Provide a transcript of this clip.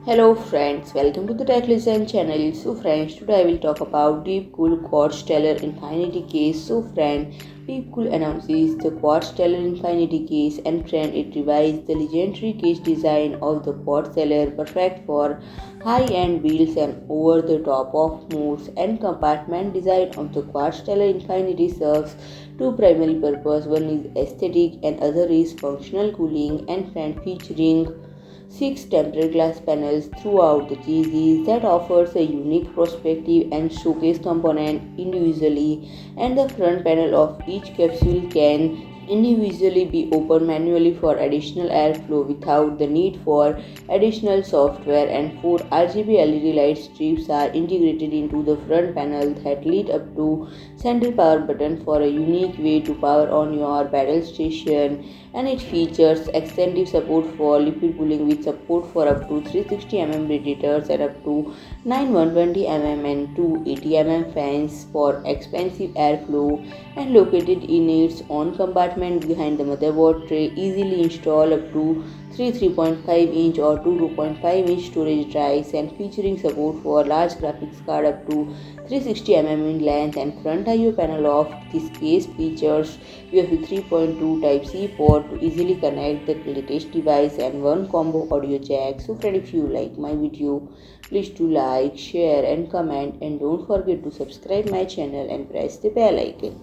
Hello friends, welcome to the Tech Listen channel. So friends, today I will talk about DeepCool QUADSTELLAR Infinity case. So friend, DeepCool announces the QUADSTELLAR Infinity case, and friend, it revised the legendary case design of the QUADSTELLAR, perfect for high-end builds and over-the-top of modes. And compartment design of the QUADSTELLAR Infinity serves two primary purposes. One is aesthetic and other is functional cooling. And friend, featuring six tempered glass panels throughout the chassis that offers a unique perspective and showcase component individually, and the front panel of each capsule can individually be opened manually for additional airflow without the need for additional software, and four RGB LED light strips are integrated into the front panel that lead up to center power button for a unique way to power on your battle station. And it features extensive support for liquid cooling with support for up to 360 mm radiators and up to 9 120 mm and 280 mm fans for expansive airflow, and located in its own compartment behind the motherboard tray. Easily install up to 3.5 inch or 2.5 inch storage drives, and featuring support for large graphics card up to 360 mm in length. And front I/O panel of this case features USB 3.2 Type-C port to easily connect the latest device and one combo audio jack. So friend, if you like my video, please do like, share and comment, and don't forget to subscribe my channel and press the bell icon.